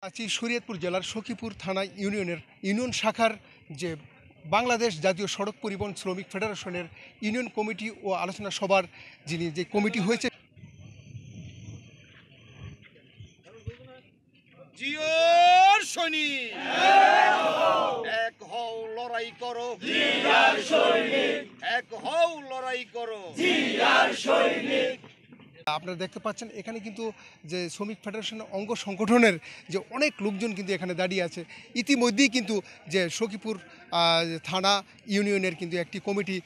আছি শরীয়তপুর জেলার সখীপুর থানা ইউনিয়নের ইউনিয়ন শাখার যে বাংলাদেশ জাতীয় সড়ক পরিবহন শ্রমিক ফেডারেশনের ইউনিয়ন কমিটি ও আলোচনা সভার যে কমিটি হয়েছে। জিওর সৈনিক এক হও লড়াই করো, জিয়ার সৈনিক এক হও লড়াই করো, জিয়ার সৈনিক। আপনারা দেখতে পাচ্ছেন এখানে কিন্তু যে শ্রমিক ফেডারেশনের অঙ্গ সংগঠনের যে অনেক লোকজন কিন্তু এখানে দাঁড়িয়ে আছে। ইতিমধ্যেই কিন্তু যে সখীপুর থানা ইউনিয়নের কিন্তু একটি কমিটি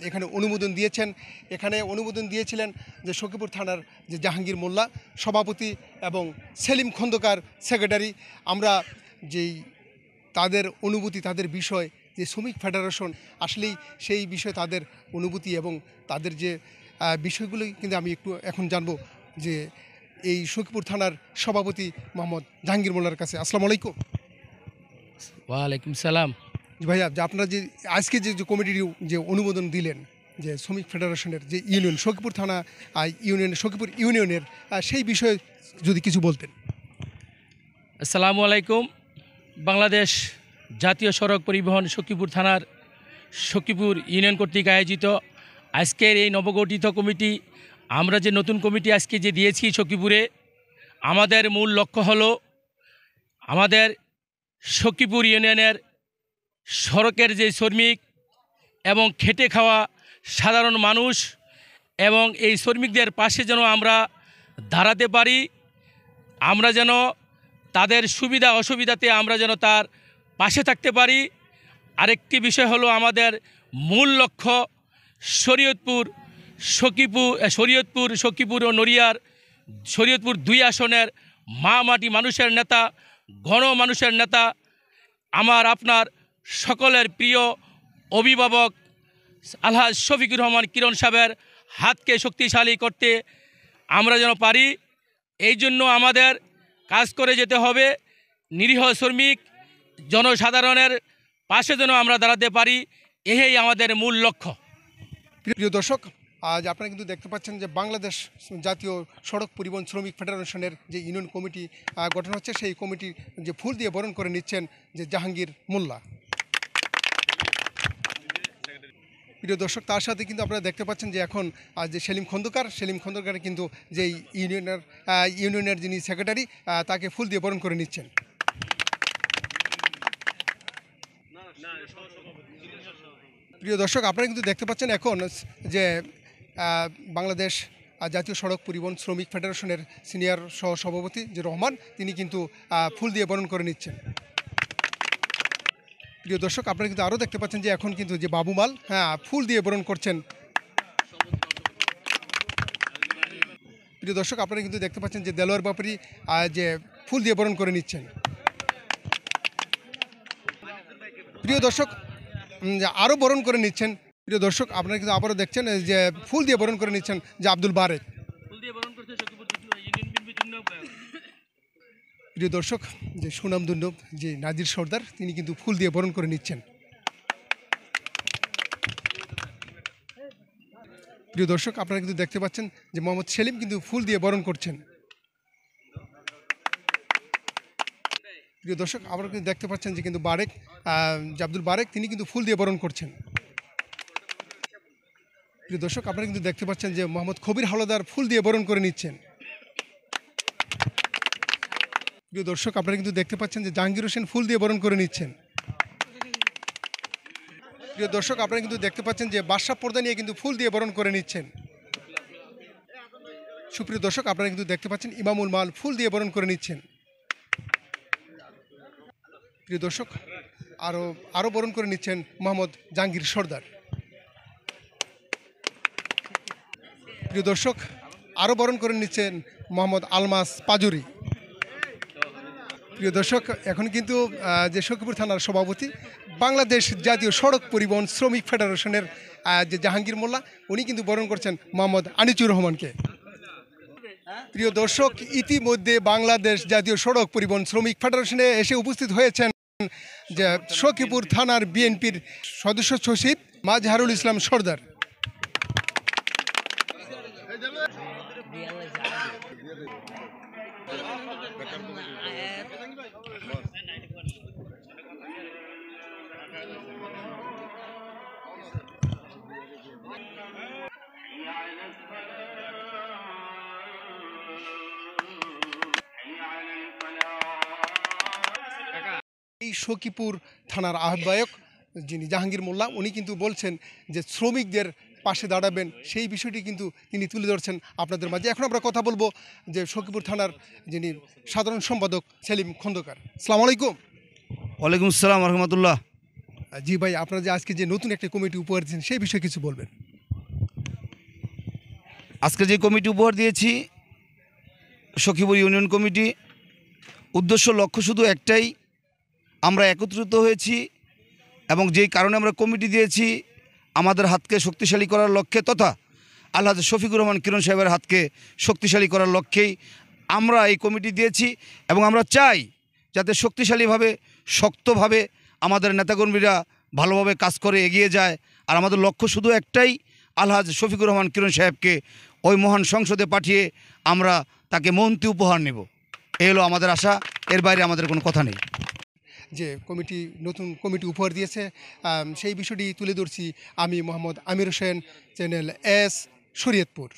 এখানে অনুমোদন দিয়েছেন। এখানে অনুমোদন দিয়েছিলেন যে সখীপুর থানার যে জাহাঙ্গীর মোল্লা সভাপতি এবং সেলিম খন্দকার সেক্রেটারি। আমরা যেই তাদের অনুভূতি, তাদের বিষয় যে শ্রমিক ফেডারেশন আসলেই সেই বিষয়ে তাদের অনুভূতি এবং তাদের যে বিষয়গুলো কিন্তু আমি একটু এখন জানবো যে এই সখীপুর থানার সভাপতি মোহাম্মদ জাহাঙ্গীর মোল্লার কাছে। আসসালামু আলাইকুম। ওয়ালাইকুম সালাম। ভাইয়া, যে আপনারা যে আজকে যে কমিটির যে অনুমোদন দিলেন যে শ্রমিক ফেডারেশনের যে ইউনিয়ন সখীপুর থানা সখীপুর ইউনিয়নের সেই বিষয়ে যদি কিছু বলতেন। আসসালামু আলাইকুম। বাংলাদেশ জাতীয় সড়ক পরিবহন সখীপুর থানার সখীপুর ইউনিয়ন কর্তৃক আয়োজিত আজকের এই নবগঠিত কমিটি, আমরা যে নতুন কমিটি আজকে যে দিয়েছি সখীপুরে, আমাদের মূল লক্ষ্য হলো আমাদের সখীপুর ইউনিয়নের সড়কের যে শ্রমিক এবং খেটে খাওয়া সাধারণ মানুষ এবং এই শ্রমিকদের পাশে যেন আমরা দাঁড়াতে পারি, আমরা যেন তাদের সুবিধা অসুবিধাতে আমরা যেন তার পাশে থাকতে পারি। আরেকটি বিষয় হলো আমাদের মূল লক্ষ্য সখীপুর ও নড়িয়ার শরীয়তপুর 2 আসনের মা মাটি মানুষের নেতা, গণ মানুষের নেতা, আমার আপনার সকলের প্রিয় অভিভাবক আলহাজ শফিকুর রহমান কিরণ সাহেবের হাতকে শক্তিশালী করতে আমরা যেন পারি। এই জন্য আমাদের কাজ করে যেতে হবে। নিরীহ শ্রমিক জনসাধারণের পাশে যেন আমরা দাঁড়াতে পারি, এই আমাদের মূল লক্ষ্য। প্রিয় দর্শক, আজ আপনারা কিন্তু দেখতে পাচ্ছেন যে বাংলাদেশ জাতীয় সড়ক পরিবহন শ্রমিক ফেডারেশনের যে ইউনিয়ন কমিটি গঠন হচ্ছে, সেই কমিটি যে ফুল দিয়ে বরণ করে নিচ্ছেন যে জাহাঙ্গীর মোল্লা। প্রিয় দর্শক, তার সাথে কিন্তু আপনারা দেখতে পাচ্ছেন যে এখন যে সেলিম খন্দকার কিন্তু যে ইউনিয়নের যিনি সেক্রেটারি তাকে ফুল দিয়ে বরণ করে নিচ্ছেন। প্রিয় দর্শক, আপনারা কিন্তু দেখতে পাচ্ছেন এখন যে বাংলাদেশ জাতীয় সড়ক পরিবহন শ্রমিক ফেডারেশনের সিনিয়র সহসভাপতি যে রহমান, তিনি কিন্তু ফুল দিয়ে বরণ করে নিচ্ছেন। প্রিয় দর্শক, আপনারা কিন্তু আরও দেখতে পাচ্ছেন যে এখন কিন্তু যে বাবুমাল ফুল দিয়ে বরণ করছেন। প্রিয় দর্শক, আপনারা কিন্তু দেখতে পাচ্ছেন যে দেলোয়ার ব্যাপারী যে ফুল দিয়ে বরণ করে নিচ্ছেন। প্রিয় দর্শক, আরও বরণ করে নিচ্ছেন। প্রিয় দর্শক, আপনারা কিন্তু আবারও দেখছেন যে ফুল দিয়ে বরণ করে নিচ্ছেন যে আব্দুল বারেক। প্রিয় দর্শক, যে সুনামধন্য যে নাজির সর্দার, তিনি কিন্তু ফুল দিয়ে বরণ করে নিচ্ছেন। প্রিয় দর্শক, আপনারা কিন্তু দেখতে পাচ্ছেন যে মোহাম্মদ সেলিম কিন্তু ফুল দিয়ে বরণ করছেন। প্রিয় দর্শক, আপনারা কিন্তু দেখতে পাচ্ছেন যে কিন্তু আব্দুল বারেক, তিনি কিন্তু ফুল দিয়ে বরণ করছেন। প্রিয় দর্শক, আপনারা কিন্তু দেখতে পাচ্ছেন যে মোহাম্মদ খবির হাওলাদার ফুল দিয়ে বরণ করে নিচ্ছেন। প্রিয় দর্শক, আপনারা কিন্তু দেখতে পাচ্ছেন যে জাহাঙ্গীর হোসেন ফুল দিয়ে বরণ করে নিচ্ছেন। প্রিয় দর্শক, আপনারা কিন্তু দেখতে পাচ্ছেন যে বাদশা পর্দা নিয়ে কিন্তু ফুল দিয়ে বরণ করে নিচ্ছেন। সুপ্রিয় দর্শক, আপনারা কিন্তু দেখতে পাচ্ছেন ইমামুল মাল ফুল দিয়ে বরণ করে নিচ্ছেন। প্রিয় দর্শক, আরও বরণ করে নিচ্ছেন মোহাম্মদ জাহাঙ্গীর সর্দার। প্রিয় দর্শক, আরও বরণ করে নিচ্ছেন মোহাম্মদ আলমাস পাজুরি। প্রিয় দর্শক, এখন কিন্তু যে সখীপুর থানার সভাপতি বাংলাদেশ জাতীয় সড়ক পরিবহন শ্রমিক ফেডারেশনের যে জাহাঙ্গীর মোল্লা, উনি কিন্তু বরণ করছেন মোহাম্মদ আনিচুর রহমানকে। প্রিয় দর্শক, ইতিমধ্যে বাংলাদেশ জাতীয় সড়ক পরিবহন শ্রমিক ফেডারেশনে এসে উপস্থিত হয়েছেন যে সখীপুর থানার বিএনপির সদস্য সচিব মাজহারুল ইসলাম সর্দার। এই সখীপুর থানার আহ্বায়ক যিনি জাহাঙ্গীর মোল্লা, উনি কিন্তু বলছেন যে শ্রমিকদের পাশে দাঁড়াবেন, সেই বিষয়টি কিন্তু তিনি তুলে ধরছেন আপনাদের মাঝে। এখন আমরা কথা বলবো যে সখীপুর থানার যিনি সাধারণ সম্পাদক সেলিম খন্দকার। আসসালামু আলাইকুম। ওয়ালাইকুম আসসালাম রহমতুল্লাহ। জি ভাই, আপনারা যে আজকে যে নতুন একটা কমিটি উপহার দিয়েছেন সেই বিষয়ে কিছু বলবেন। আজকে যে কমিটি উপহার দিয়েছি সখীপুর ইউনিয়ন কমিটি, উদ্দেশ্য লক্ষ্য শুধু একটাই, আমরা একত্রিত হয়েছি এবং যেই কারণে আমরা কমিটি দিয়েছি আমাদের হাতকে শক্তিশালী করার লক্ষ্যে তথা আলহাজ শফিকুর রহমান কিরণ সাহেবের হাতকে শক্তিশালী করার লক্ষ্যেই আমরা এই কমিটি দিয়েছি এবং আমরা চাই যাতে শক্তিশালীভাবে শক্তভাবে আমাদের নেতাকর্মীরা ভালোভাবে কাজ করে এগিয়ে যায়। আর আমাদের লক্ষ্য শুধু একটাই, আলহাজ শফিকুর রহমান কিরণ সাহেবকে ওই মহান সংসদে পাঠিয়ে আমরা তাকে মন্ত্রী উপহার নেব, এই হলো আমাদের আশা, এর বাইরে আমাদের কোনো কথা নেই। যে কমিটি নতুন কমিটি উপহার দিয়েছে সেই বিষয়টি তুলে ধরছি আমি মোহাম্মদ আমির হোসেন, চ্যানেল এস, শরীয়তপুর।